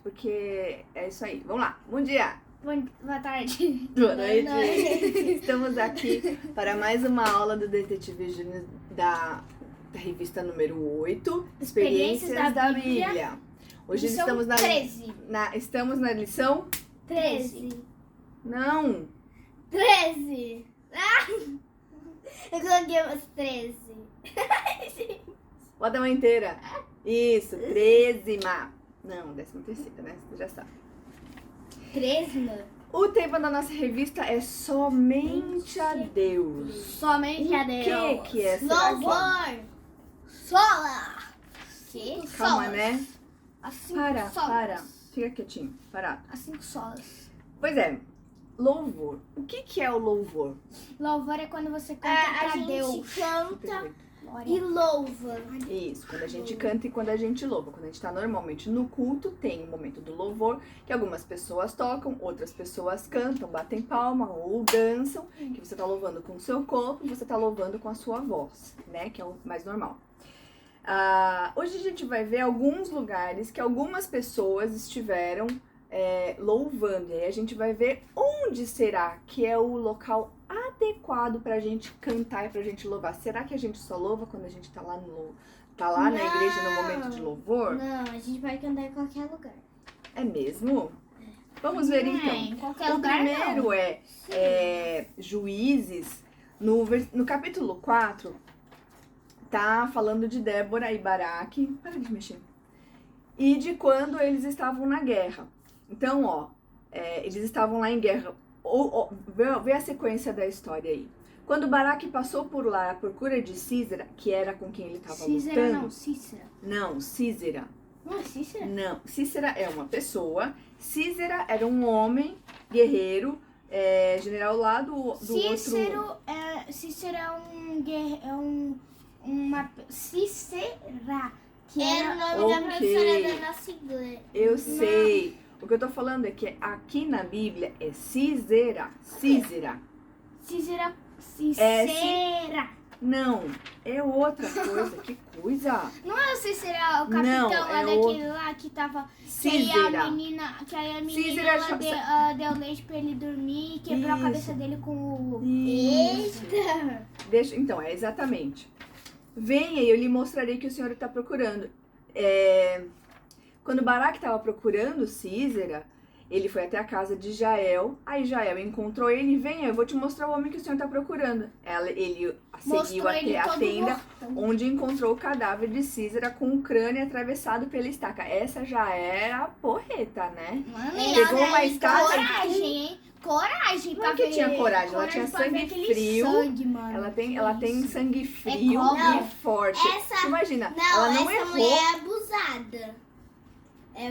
Porque é isso aí. Vamos lá. Bom dia. Boa tarde. Boa noite. Estamos aqui para mais uma aula do Detetive Júnior da revista número 8, Experiências da Bíblia. Hoje Lição estamos 13. Estamos na lição 13. Não. 13. Eu coloquei umas 13. Bota a mão inteira. Isso, 13ª. Não, 13ª, né? Você já sabe. 13? O tema da nossa revista é Somente a Deus. Somente a Deus. O que é? Será Louvor. Sola. Que? Calma, né? As 5 Para. solas. Fica quietinho, parado. As 5 solas. Pois é, louvor. O que é o louvor? Louvor é quando você canta pra Deus. Canta E louva. Isso, quando a gente canta e quando a gente louva. Quando a gente tá normalmente no culto, tem o momento do louvor, que algumas pessoas tocam, outras pessoas cantam, batem palma ou dançam, que você tá louvando com o seu corpo e você tá louvando com a sua voz, né? Que é o mais normal. Hoje a gente vai ver alguns lugares que algumas pessoas estiveram louvando. E aí a gente vai ver onde será que é o local adequado pra gente cantar e pra gente louvar. Será que a gente só louva quando a gente tá lá, na igreja no momento de louvor? Não, a gente vai cantar em qualquer lugar. É mesmo? Vamos ver então. Em qualquer O lugar primeiro não. é Juízes, no capítulo 4, tá falando de Débora e Baraque. Para de mexer. E de quando eles estavam na guerra. Então, eles estavam lá em guerra. Vê a sequência da história aí. Quando Baraque passou por lá à procura de Císera, que era com quem ele estava lutando... Não, Cícera. Não, Císera. Não é Cícera? Não, Císera é uma pessoa. Císera era um homem guerreiro, general lá do outro... Cícero é uma Cícera, que era o nome da professora da nossa igreja. Eu sei. O que eu tô falando é que aqui na Bíblia é Císera. Císera. Cícera. Não, é outra coisa. Que coisa. Não é o Cícera, o capitão lá daquele lá que tava... Císera. Que a menina Císera ela deu leite pra ele dormir e quebrou a cabeça dele com o... Isso. Eita! Então, exatamente. Venha e eu lhe mostrarei que o Senhor está procurando. Quando Baraque estava procurando Císera, ele foi até a casa de Jael. Aí Jael encontrou ele. Venha, eu vou te mostrar o homem que o Senhor está procurando. Ele seguiu até a tenda, onde encontrou o cadáver de Císera com o crânio atravessado pela estaca. Essa já era porreta, né? Pegou uma estaca. Coragem, hein? Coragem pra ver. Não é que tinha coragem, ela tinha sangue frio. Ela tem sangue frio e forte. Imagina, ela não errou. Mulher é abusada. É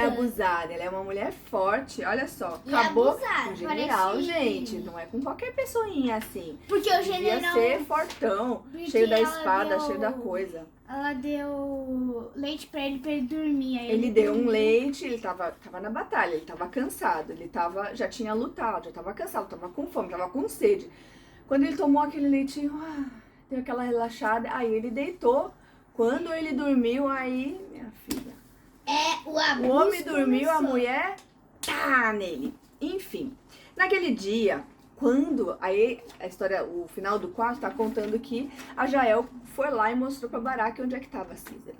abusada. Ela é uma mulher forte, olha só. Acabou abusada, com o general, parece... gente. Não é com qualquer pessoinha assim. Porque o general... Devia ser fortão, cheio da espada, cheio da coisa. Ela deu leite pra ele dormir. Aí ele deu um leite, ele tava na batalha, ele tava cansado, já tinha lutado, já tava cansado, tava com fome, tava com sede. Quando ele tomou aquele leitinho, deu aquela relaxada, aí ele deitou. Quando ele dormiu, aí, minha filha... O homem dormiu, a mulher tá nele. Enfim, naquele dia, aí a história, o final do 4 tá contando que a Jael foi lá e mostrou pra Baraque onde é que tava Císera.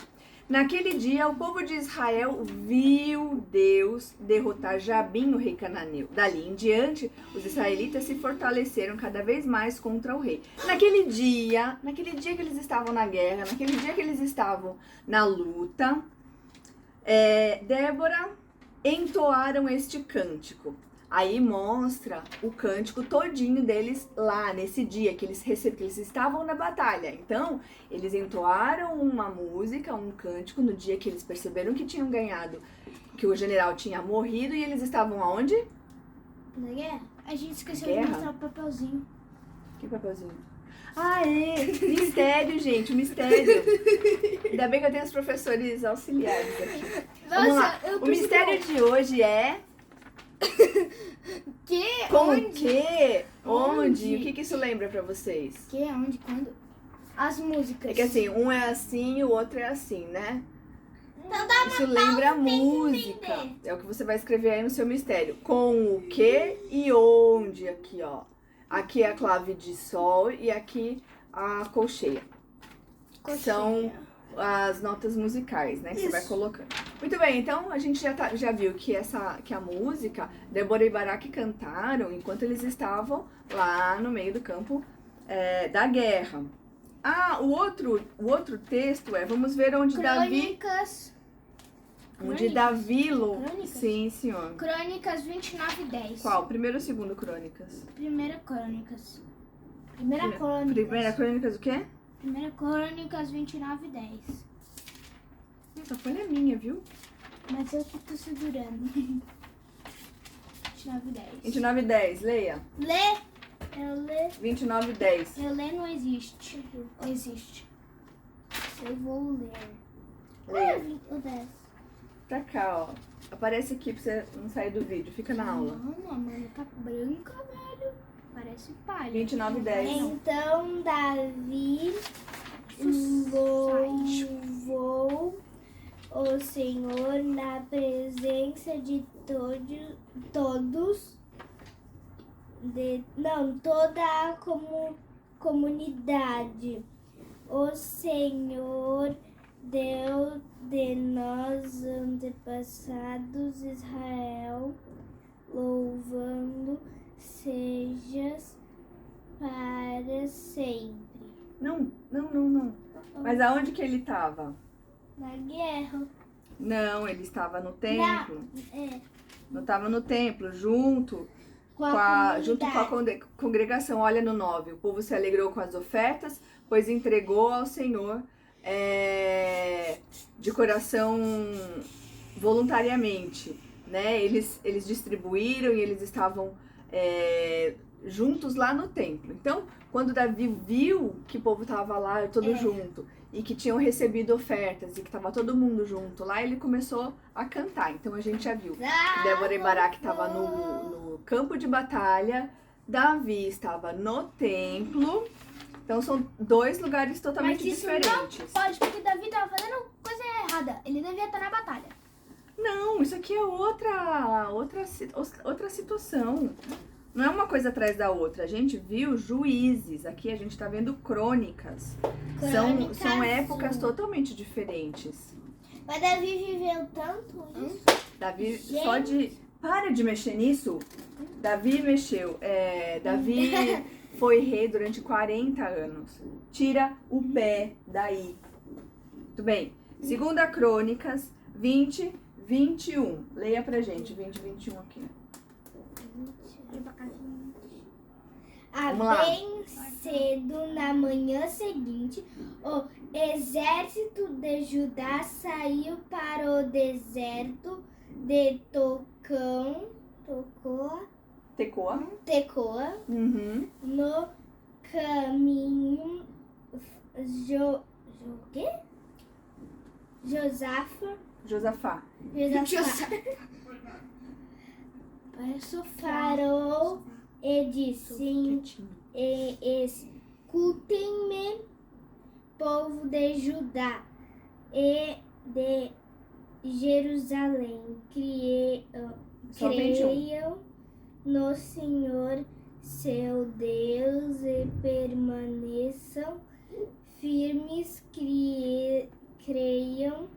Naquele dia, o povo de Israel viu Deus derrotar Jabim, o rei cananeu. Dali em diante, os israelitas se fortaleceram cada vez mais contra o rei. Naquele dia que eles estavam na guerra, naquele dia que eles estavam na luta, Débora entoaram este cântico. Aí mostra o cântico todinho deles lá nesse dia que eles estavam na batalha. Então, eles entoaram uma música, um cântico no dia que eles perceberam que tinham ganhado, que o general tinha morrido e eles estavam aonde? Na guerra. A gente esqueceu de mostrar o papelzinho. Que papelzinho? Mistério, gente, mistério. Ainda bem que eu tenho os professores auxiliares aqui. Vamos lá. O mistério de hoje é... Onde? O que isso lembra pra vocês? Onde, quando? As músicas. É que assim, um é assim e o outro é assim, né? Então dá uma Isso lembra a pausa e tenta música. entender. É o que você vai escrever aí no seu mistério. Com o que e onde aqui, ó. Aqui é a clave de sol e aqui a colcheia. São as notas musicais, né? Que você vai colocando. Muito bem, então a gente já viu que a música, Débora e Baraque cantaram enquanto eles estavam lá no meio do campo da guerra. Ah, o outro texto vamos ver onde Crônicas. Davi... Crônicas? Sim, senhor. Crônicas 29:10. Qual? Primeiro ou segundo Crônicas? Primeira Crônicas. Primeira Crônicas o quê? Primeira Crônicas 29:10. Essa folha é minha, viu? Mas eu que tô segurando. 29:10. 29:10, leia. Lê. Eu lê. 29:10. Eu ler não existe. Ou existe? Eu vou ler. Leia. O 10. Pra cá, ó. Aparece aqui pra você não sair do vídeo. Fica na aula. Não, a mãe tá branca, velho. Parece palha. 29:10. Então Davi louvou o Senhor na presença de toda a comunidade. O Senhor, Deus de nossos antepassados Israel, louvando sejas para sempre. Não. Mas aonde que ele estava? Na guerra. Não, ele estava no templo. É. Não estava no templo, junto com a congregação. Olha no 9. O povo se alegrou com as ofertas, pois entregou ao Senhor de coração voluntariamente, né? Eles distribuíram e eles estavam juntos lá no templo. Então, quando Davi viu que o povo estava lá todo junto e que tinham recebido ofertas e que estava todo mundo junto lá, ele começou a cantar. Então a gente já viu que Débora e Baraque estavam no campo de batalha, Davi estava no templo. Então são dois lugares totalmente diferentes. Não pode, porque Davi estava fazendo coisa errada. Ele devia estar na batalha. Não, isso aqui é outra situação. Não é uma coisa atrás da outra. A gente viu Juízes, aqui a gente tá vendo Crônicas. São épocas totalmente diferentes. Mas Davi viveu tanto isso. Davi, para de mexer nisso. Davi mexeu. Davi foi rei durante 40 anos. Tira o pé daí. Muito bem. Segunda Crônicas 20:21. Leia pra gente, 20:21 aqui. Bem cedo na manhã seguinte, o exército de Judá saiu para o deserto de Tecoa. Uhum. No caminho Josafá. Parou e disse: escutem-me, povo de Judá e de Jerusalém, creiam no Senhor seu Deus e permaneçam firmes, creiam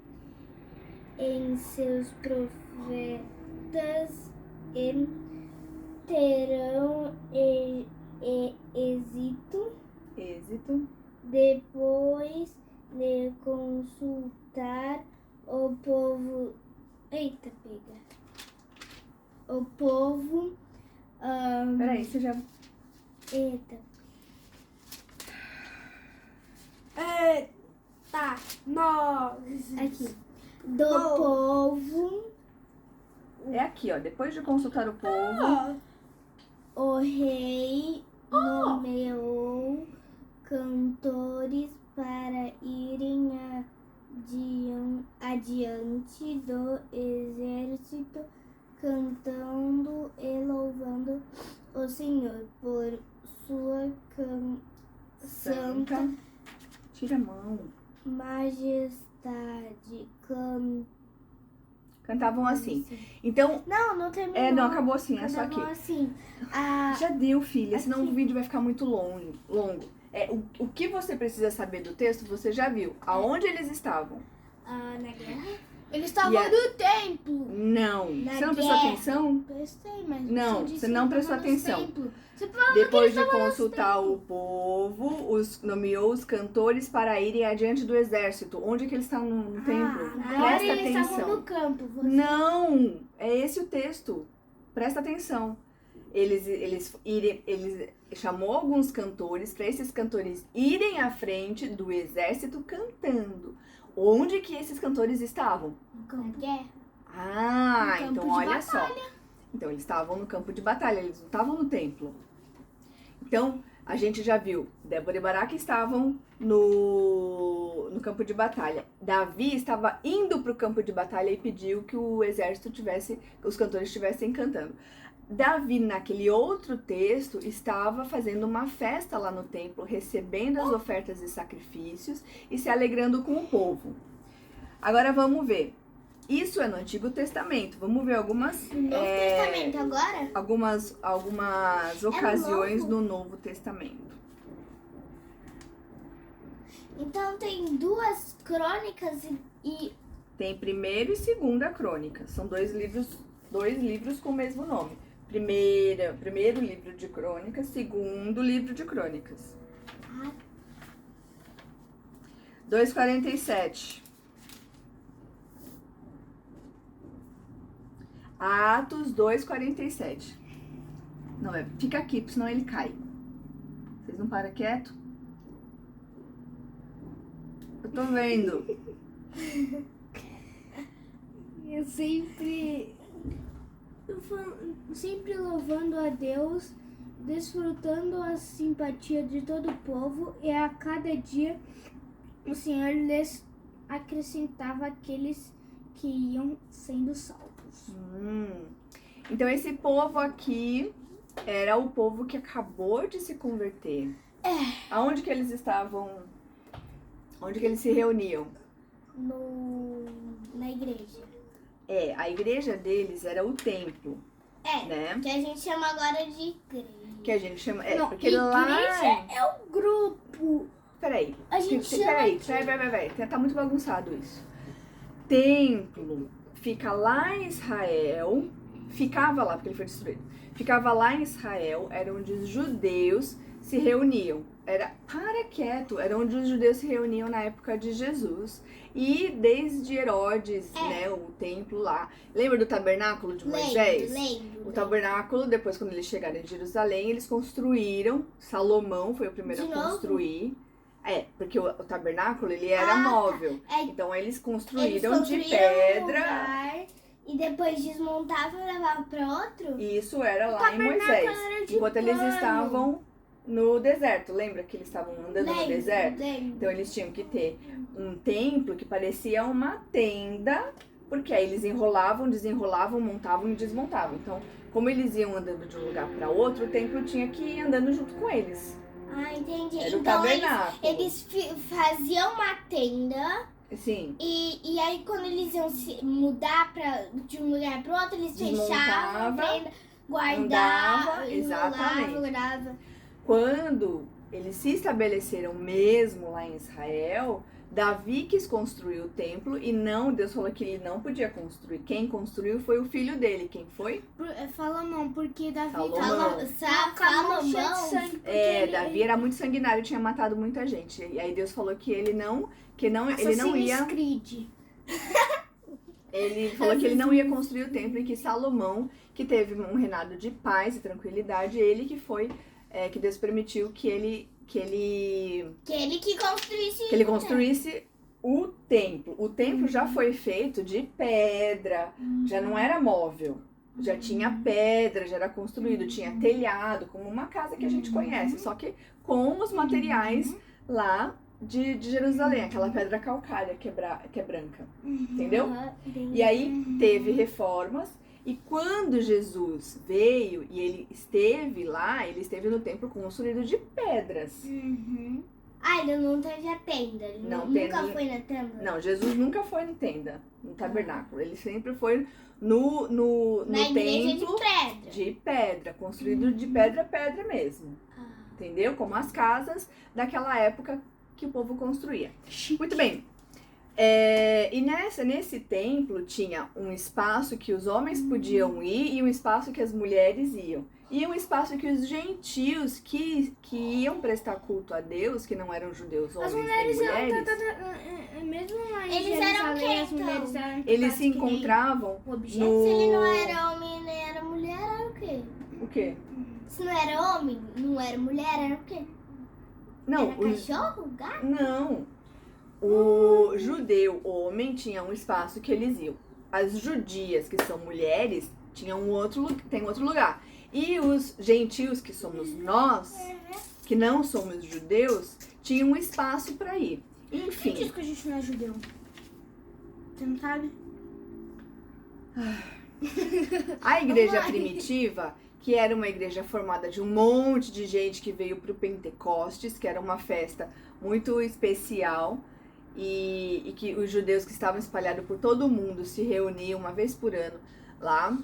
em seus profetas e terão êxito. Depois de consultar o povo. O povo. Peraí, você já. Aqui. Do povo. É aqui, ó. Depois de consultar o povo. O rei nomeou cantores para irem adiante do exército, cantando e louvando o Senhor por sua santa Tira a mão. majestade. majestade Cantavam assim. Então, Não terminou. não, acabou assim, é só aqui. Cantavam assim. Já deu, filha, senão Aqui. o vídeo vai ficar muito longo. O que você precisa saber do texto, você já viu. Aonde eles estavam? Na guerra? Eles estavam no templo. Não. Na Você não prestou guerra. atenção? Prestei, mas Não, disse você não que prestou estavam no atenção. templo. Depois de consultar o povo, nomeou os cantores para irem adiante do exército. Onde que eles estão no templo? Agora Presta eles atenção. estavam no campo. Não, é esse o texto. Presta atenção. Ele chamou alguns cantores para esses cantores irem à frente do exército cantando. Onde que esses cantores estavam? No campo. Guerra. Ah, No campo então de olha só. Então eles estavam no campo de batalha, eles não estavam no templo. Então, a gente já viu, Débora e Baraque estavam no campo de batalha. Davi estava indo para o campo de batalha e pediu que o exército que os cantores estivessem cantando. Davi, naquele outro texto, estava fazendo uma festa lá no templo, recebendo as ofertas e sacrifícios e se alegrando com o povo. Agora vamos ver. Isso é no Antigo Testamento. Vamos ver algumas... No Novo Testamento agora? Algumas ocasiões no Novo Testamento. Então tem 2 crônicas e... Tem 1ª e 2ª Crônica. São dois livros com o mesmo nome. Primeiro livro de Crônicas, segundo livro de Crônicas. 2:47. Atos 2:47. Não, fica aqui, porque senão ele cai. Vocês não param quieto? Eu tô vendo. Eu sempre louvando a Deus, desfrutando a simpatia de todo o povo, e a cada dia o Senhor lhes acrescentava aqueles que iam sendo salvos. Então esse povo aqui era o povo que acabou de se converter. Aonde que eles estavam? Onde que eles se reuniam? Na igreja. A igreja deles era o templo. Né? Que a gente chama agora de igreja. Que a gente chama... Não, porque igreja lá... é o grupo. Peraí. A gente chama Peraí. Tá muito bagunçado isso. Templo fica lá em Israel. Ficava lá, porque ele foi destruído. Ficava lá em Israel, era onde os judeus se reuniam. Era onde os judeus se reuniam na época de Jesus. E desde Herodes, né, o templo lá. Lembra do tabernáculo de Moisés? Lembro. O tabernáculo, depois quando eles chegaram em Jerusalém, eles construíram. Salomão foi o primeiro a construir. Porque o tabernáculo, ele era móvel. Então eles construíram de pedra. E depois desmontavam e levavam para outro? Isso era lá em Moisés. Enquanto eles estavam no deserto. Lembra que eles estavam andando no deserto? Então eles tinham que ter um templo que parecia uma tenda, porque aí eles enrolavam, desenrolavam, montavam e desmontavam. Então, como eles iam andando de um lugar para outro, o templo tinha que ir andando junto com eles. Entendi. Era o então tabernáculo. eles faziam uma tenda. Sim. E aí quando eles iam se mudar de um lugar para outro, eles fechavam a tenda, guardavam, guardavam. Quando eles se estabeleceram mesmo lá em Israel, Davi quis construir o templo e Deus falou que ele não podia construir. Quem construiu foi o filho dele. Quem foi? Salomão, porque Davi Salomão. Davi era muito sanguinário, tinha matado muita gente. E aí Deus falou que ele não ia... Ele falou que ele não ia construir o templo e que Salomão, que teve um reinado de paz e tranquilidade, ele que foi, que Deus permitiu que ele construísse o templo. O templo já foi feito de pedra, já não era móvel. Já tinha pedra, já era construído, tinha telhado, como uma casa que a gente conhece, só que com os materiais lá de Jerusalém, aquela pedra calcária que é branca, entendeu? E aí teve reformas, e quando Jesus veio e ele esteve lá, ele esteve no templo construído de pedras. Ah, ele não teve a tenda. Ele nunca foi na tenda? Não, Jesus nunca foi na tenda, no tabernáculo. Ele sempre foi no templo de pedra, construído de pedra mesmo. Entendeu? Como as casas daquela época que o povo construía. Muito bem. E nesse templo tinha um espaço que os homens podiam ir e um espaço que as mulheres iam. E um espaço que os gentios que iam prestar culto a Deus, que não eram judeus, homens nem mulheres, mesmo lá em Eles eram o quê, as mulheres então? eram eles se encontravam Se ele não era homem nem era mulher, era o quê? O quê? Se não era homem, não era mulher, era o quê? Não, Era cachorro, gato? não. O judeu homem tinha um espaço que eles iam. As judias, que são mulheres, tem outro lugar. E os gentios, que somos nós, que não somos judeus, tinham um espaço para ir. Enfim. Quem diz que a gente não é judeu? Você não sabe? A igreja primitiva, que era uma igreja formada de um monte de gente que veio para o Pentecostes, que era uma festa muito especial, e que os judeus que estavam espalhados por todo o mundo se reuniam uma vez por ano lá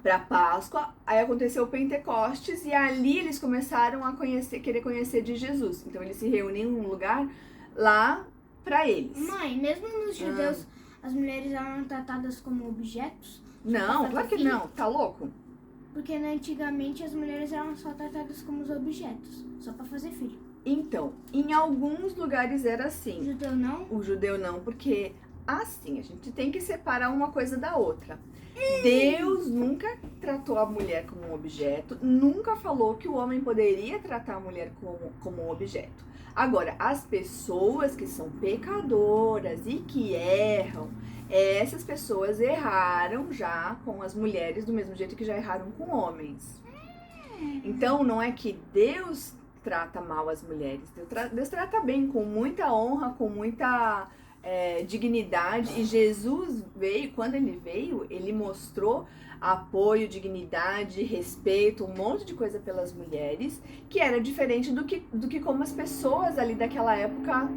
para Páscoa. Aí aconteceu o Pentecostes e ali eles começaram a querer conhecer de Jesus. Então eles se reuniam num lugar lá para eles. Mãe, mesmo nos judeus, as mulheres eram tratadas como objetos? Não, claro que não. Tá louco? Porque antigamente as mulheres eram só tratadas como os objetos, só para fazer filho. Então, em alguns lugares era assim. O judeu não? O judeu não, porque assim, a gente tem que separar uma coisa da outra. Deus nunca tratou a mulher como um objeto, nunca falou que o homem poderia tratar a mulher como um objeto. Agora, as pessoas que são pecadoras e que erram, essas pessoas erraram já com as mulheres do mesmo jeito que já erraram com homens. Então, não é que Deus trata mal as mulheres. Deus trata bem, com muita honra, com muita dignidade. E Jesus veio, quando ele veio, ele mostrou apoio, dignidade, respeito, um monte de coisa pelas mulheres, que era diferente do que como as pessoas ali daquela época...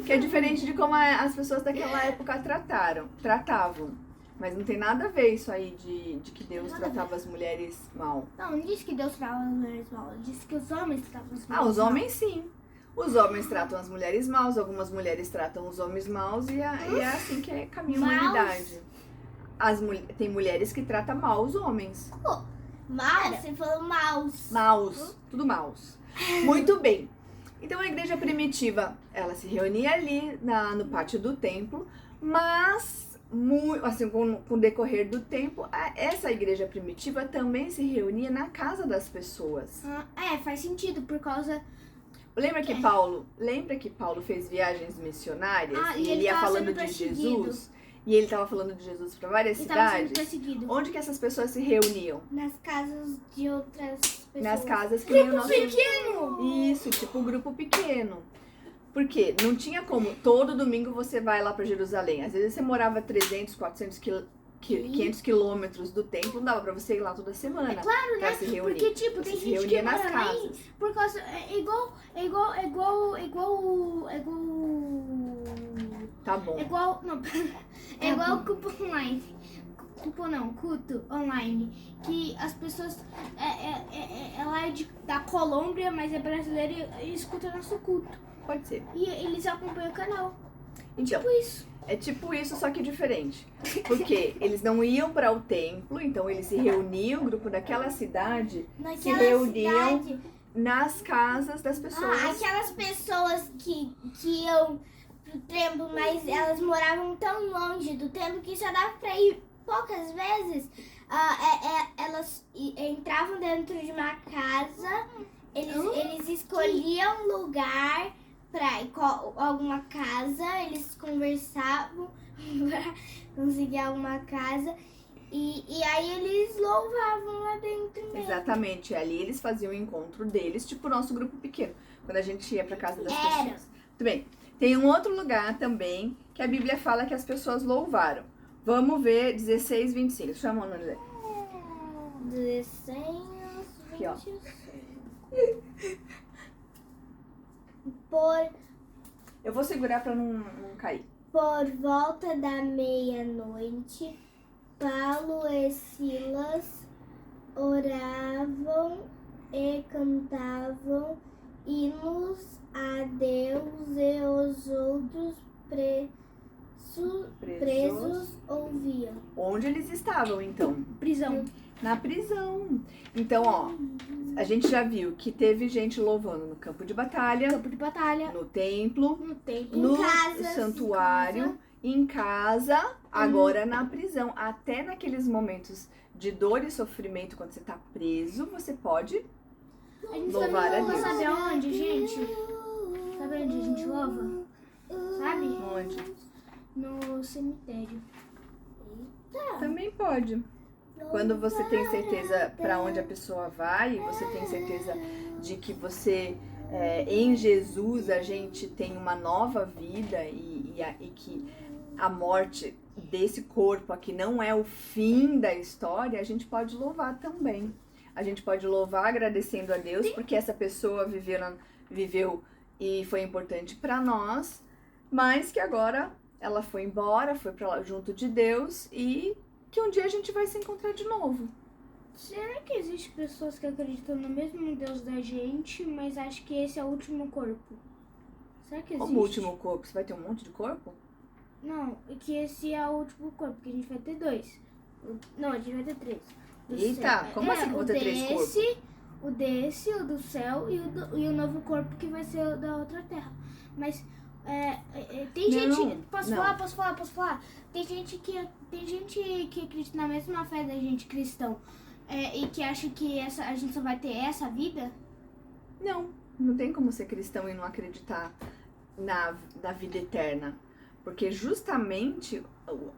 Que é diferente de como as pessoas daquela época tratavam. Mas não tem nada a ver isso aí de que Deus tratava as mulheres mal. Não disse que Deus tratava as mulheres mal. Disse que os homens tratavam as mulheres mal. Os homens sim. Os homens tratam as mulheres mal, algumas mulheres tratam os homens maus e é assim que caminha a humanidade. Tem mulheres que tratam mal os homens. Maus? Você falou maus. Maus, tudo maus. Muito bem. Então a igreja primitiva, ela se reunia ali no pátio do templo, mas assim, com o decorrer do tempo, essa igreja primitiva também se reunia na casa das pessoas. Faz sentido, por causa... Lembra que Paulo fez viagens missionárias e ele ia falando de Jesus? E ele estava falando de Jesus para várias cidades? Onde que essas pessoas se reuniam? Nas casas de outras pessoas. Nas casas que Grupo pequeno! Isso, tipo grupo pequeno. Porque não tinha como, todo domingo você vai lá para Jerusalém. Às vezes você morava 300, 400 500 quilômetros do templo, não dava pra você ir lá toda semana. Claro, pra né? se reunir. Porque, tipo, tem gente que nas mora casas. lá por causa... É igual... Tá bom. É igual... Não, é igual culto online. Culto online. Que as pessoas... Ela é da Colômbia, mas é brasileira e escuta nosso culto. Pode ser. E eles acompanham o canal. Então, Tipo isso. É tipo isso, só que diferente. Porque eles não iam para o templo, então eles se reuniam, o grupo daquela cidade se reuniam nas casas das pessoas. Aquelas pessoas que iam pro templo, mas elas moravam tão longe do templo que só dava pra ir poucas vezes. Elas entravam dentro de uma casa, eles escolhiam um lugar pra alguma casa, eles conversavam pra conseguir alguma casa e aí eles louvavam lá dentro mesmo. Exatamente, ali eles faziam o encontro deles, tipo o nosso grupo pequeno, quando a gente ia pra casa das pessoas. Muito bem, tem um outro lugar também que a Bíblia fala que as pessoas louvaram. Vamos ver 16, 25. Chama o nome 16, 26. Aqui, ó. Por, Eu vou segurar pra não cair. por volta da meia-noite, Paulo e Silas oravam e cantavam hinos a Deus e os outros presos ouviam. Onde eles estavam, então? Prisão. Na prisão. Então, ó, a gente já viu que teve gente louvando no campo de batalha, Campo de batalha. no templo, No templo. no casa, santuário, em casa, agora na prisão. Até naqueles momentos de dor e sofrimento, quando você tá preso, você pode A gente louvar a sabe, Deus. sabe aonde, gente? Sabe onde a gente louva? Sabe? Onde? No cemitério. Também pode. Quando você tem certeza para onde a pessoa vai, você tem certeza de que você, em Jesus, a gente tem uma nova vida e que a morte desse corpo aqui não é o fim da história, a gente pode louvar também. A gente pode louvar agradecendo a Deus porque essa pessoa viveu e foi importante para nós, mas que agora ela foi embora, foi para lá junto de Deus e que um dia a gente vai se encontrar de novo. Será que existem pessoas que acreditam no mesmo Deus da gente, mas acham que esse é o último corpo? Será que existe? Como último corpo, você vai ter um monte de corpo? Não, que esse é o último corpo, porque a gente vai ter 2. Não, a gente vai ter 3. Eita, como assim que vou ter 3 corpos? O desse, o do céu e o novo corpo que vai ser o da outra terra. Mas tem Não, gente. Posso não. falar? Tem gente que acredita na mesma fé da gente cristão e que acha que a gente só vai ter essa vida. Não tem como ser cristão e não acreditar na vida eterna. Porque justamente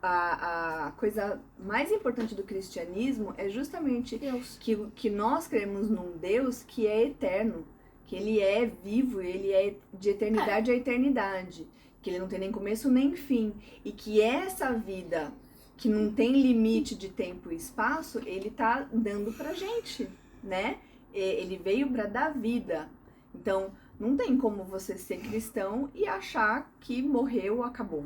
a coisa mais importante do cristianismo é justamente Deus. que nós cremos num Deus que é eterno, que ele é vivo, ele é de eternidade a eternidade, que ele não tem nem começo nem fim, e que essa vida que não tem limite de tempo e espaço, ele tá dando pra gente, né? Ele veio pra dar vida. Então, não tem como você ser cristão e achar que morreu, acabou.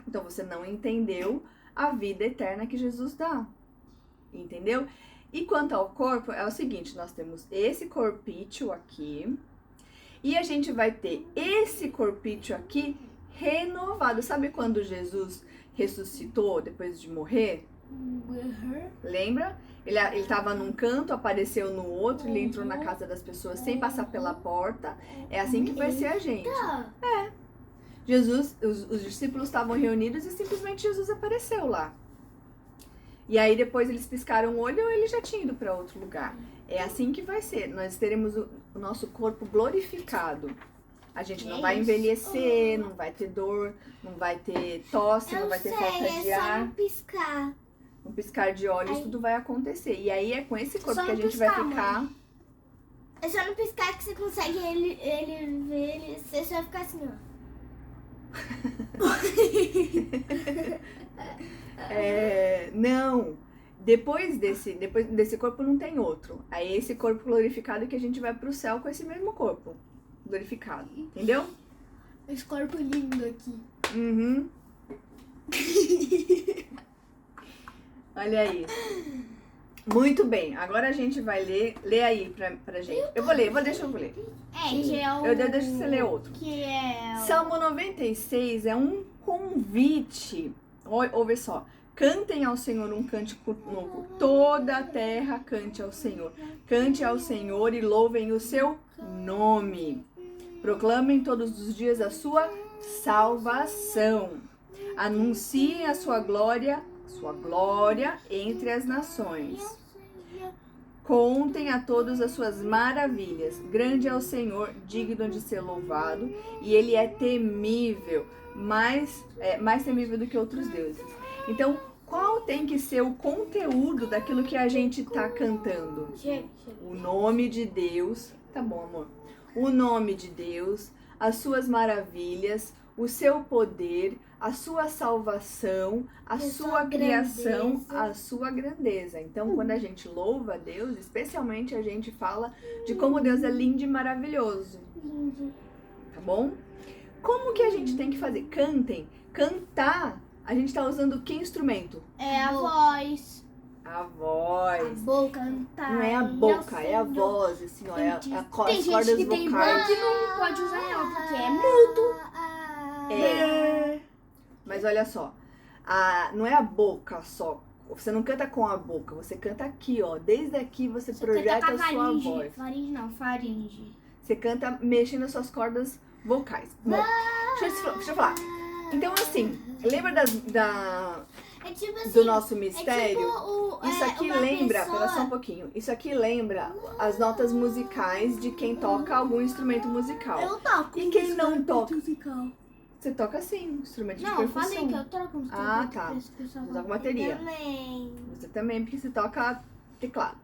Então, você não entendeu a vida eterna que Jesus dá. Entendeu? E quanto ao corpo, é o seguinte, nós temos esse corpício aqui e a gente vai ter esse corpício aqui renovado. Sabe quando Jesus ressuscitou depois de morrer? Lembra? Ele estava num canto, apareceu no outro, ele entrou na casa das pessoas sem passar pela porta. É assim que vai ser a gente. Jesus, os discípulos estavam reunidos e simplesmente Jesus apareceu lá. E aí depois eles piscaram o olho e ele já tinha ido para outro lugar. É assim que vai ser. Nós teremos o nosso corpo glorificado. A gente não vai envelhecer, não vai ter dor, não vai ter tosse, não vai ter falta de É só ar. não piscar. Um piscar de olhos, tudo vai acontecer. E aí é com esse corpo Só que a não gente vai piscar, ficar. É só não piscar que você consegue ele ver, você só vai ficar assim, ó. Não. Depois desse corpo não tem outro. Aí esse corpo glorificado que a gente vai pro céu com esse mesmo corpo glorificado. Entendeu? Esse corpo lindo aqui. Uhum. Olha aí. Muito bem. Agora a gente vai ler. Lê aí pra gente. Deixa eu ler. Que é o... Deixa você ler outro. Que é... Salmo 96 é um convite. Ouve só. Cantem ao Senhor um cântico novo. Toda a terra cante ao Senhor. Cante ao Senhor e louvem o seu nome. Proclamem todos os dias a sua salvação. Anunciem a sua glória entre as nações. Contem a todos as suas maravilhas. Grande é o Senhor, digno de ser louvado, e ele é temível, mais temível do que outros deuses. Então, qual tem que ser o conteúdo daquilo que a gente está cantando? O nome de Deus, tá bom, amor? O nome de Deus, as suas maravilhas, o seu poder, a sua salvação, a sua criação, a sua grandeza. Então, quando a gente louva a Deus, especialmente a gente fala de como Deus é lindo e maravilhoso. tá bom? Como que a gente tem que fazer? Cantem. Cantar, a gente tá usando que instrumento? É a voz. A voz. Boca. Não é a boca, é a voz, assim, ó. É as Tem cordas gente que tem vocais. voz e não pode usar ela, porque é mudo. É. Mas olha só, não é a boca só. Você não canta com a boca, você canta aqui, ó. Desde aqui você projeta a sua voz. Faringe não, faringe. Você canta mexendo as suas cordas vocais. Bom, deixa eu falar. Então, assim, lembra É tipo assim, do nosso mistério? Isso aqui uma lembra, pessoa- pera só um pouquinho. Isso aqui lembra as notas musicais de quem toca algum instrumento musical. Eu toco. E quem não toca? Musical. Você toca sim, instrumento de Não, eu percussão. falei que eu toco um Ah, tá. Você toca bateria. Também. Você também, porque você toca teclado.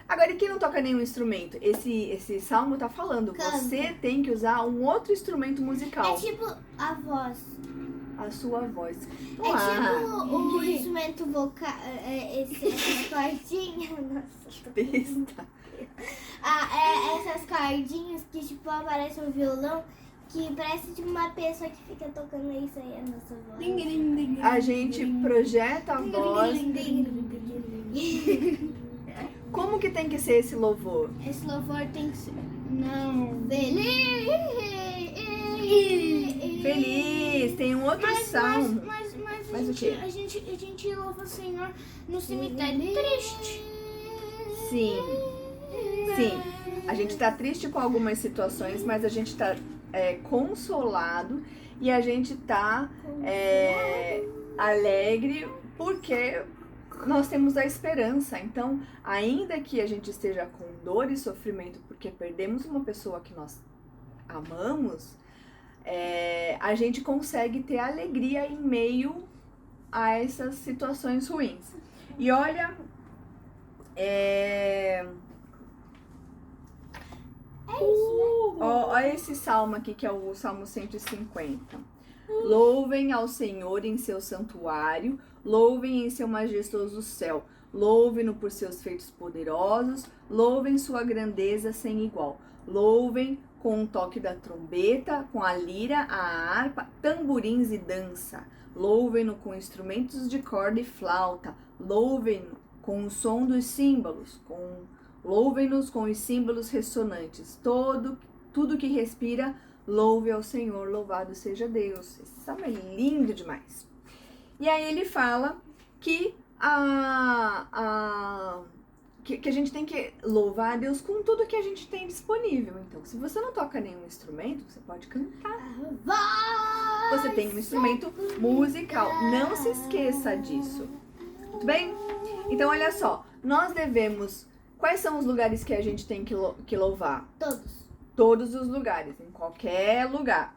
Agora, e quem não toca nenhum instrumento? Esse salmo tá falando, Canta. você tem que usar um outro instrumento musical. É tipo a voz. A sua voz. É tipo o instrumento vocal. Essas cordinhas. Nossa, Besta. essas cordinhas que tipo aparecem no violão. Que parece tipo uma pessoa que fica tocando isso aí, a nossa voz. A gente projeta a voz. Como que tem que ser esse louvor? Esse louvor tem que ser. Não. Feliz! Tem um outro salmo. Mas Mas o quê? a gente louva o Senhor no cemitério triste. Sim. Sim. A gente tá triste com algumas situações, mas a gente tá consolado e a gente tá alegre porque nós temos a esperança. Então, ainda que a gente esteja com dor e sofrimento porque perdemos uma pessoa que nós amamos, a gente consegue ter alegria em meio a essas situações ruins. E olha, olha esse salmo aqui, que é o Salmo 150. Louvem ao Senhor em seu santuário, louvem em seu majestoso céu, louvem-no por seus feitos poderosos, louvem sua grandeza sem igual, louvem com o toque da trombeta, com a lira, a harpa, tamborins e dança, louvem-no com instrumentos de corda e flauta, louvem-no com o som dos símbolos, louvem-nos com os símbolos ressonantes. Tudo que respira, louve ao Senhor, louvado seja Deus. Esse salmo é lindo demais. E aí ele fala que que a gente tem que louvar a Deus com tudo que a gente tem disponível. Então, se você não toca nenhum instrumento, você pode cantar. Você tem um instrumento musical. Não se esqueça disso. Tudo bem? Então, olha só. Nós devemos... Quais são os lugares que a gente tem que louvar? Todos. Todos os lugares, em qualquer lugar.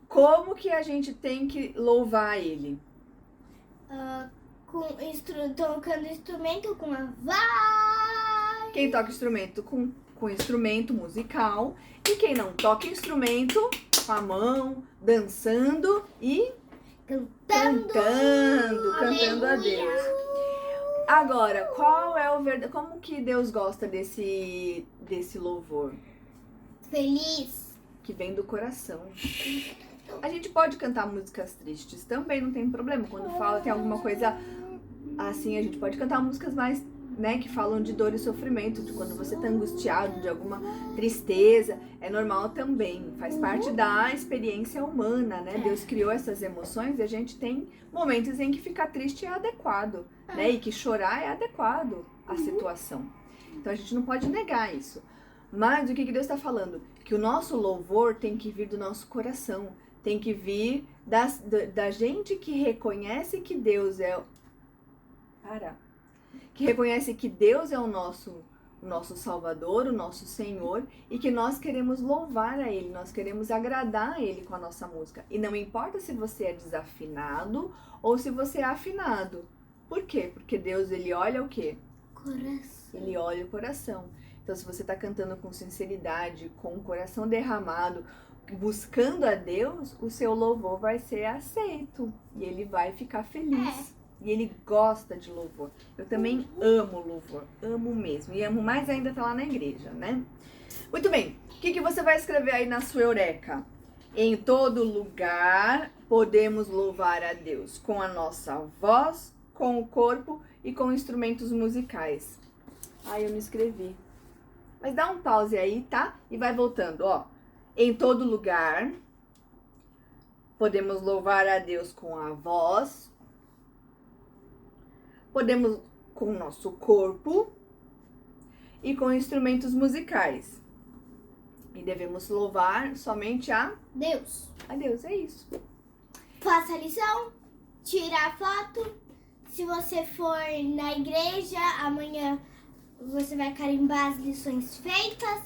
Como que a gente tem que louvar ele? Tocando instrumento com a voz. Quem toca instrumento com instrumento musical. E quem não toca instrumento, com a mão, dançando e cantando a Deus. Agora, qual é o verdade? Como que Deus gosta desse louvor? Feliz. Que vem do coração. A gente pode cantar músicas tristes também, não tem problema. Quando tem alguma coisa assim, a gente pode cantar músicas mais, né, que falam de dor e sofrimento, de quando você tá angustiado, de alguma tristeza. É normal também, faz parte da experiência humana, né? Deus criou essas emoções e a gente tem momentos em que ficar triste é adequado, né? E que chorar é adequado à situação. Então a gente não pode negar isso. Mas o que Deus está falando? Que o nosso louvor tem que vir do nosso coração, tem que vir da gente que reconhece que Deus é... Que reconhece que Deus é o nosso Salvador, o nosso Senhor, e que nós queremos louvar a Ele, nós queremos agradar a Ele com a nossa música. E não importa se você é desafinado ou se você é afinado. Por quê? Porque Deus, Ele olha o quê? Coração. Ele olha o coração. Então, se você está cantando com sinceridade, com o coração derramado, buscando a Deus, o seu louvor vai ser aceito e Ele vai ficar feliz. E ele gosta de louvor. Eu também amo louvor, amo mesmo. E amo mais ainda estar lá na igreja, né? Muito bem, o que você vai escrever aí na sua eureka? Em todo lugar podemos louvar a Deus com a nossa voz, com o corpo e com instrumentos musicais. Ai, eu não escrevi. Mas dá um pause aí, tá? E vai voltando, ó. Em todo lugar podemos louvar a Deus com a voz, podemos com o nosso corpo e com instrumentos musicais. E devemos louvar somente a Deus. Deus, é isso. Faça a lição, tira a foto. Se você for na igreja, amanhã você vai carimbar as lições feitas.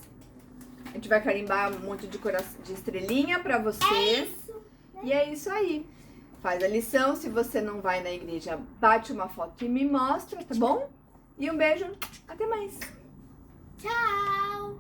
A gente vai carimbar um monte de estrelinha pra você. É isso. E é isso aí. Faz a lição. Se você não vai na igreja, bate uma foto e me mostra, tá bom? E um beijo. Até mais. Tchau.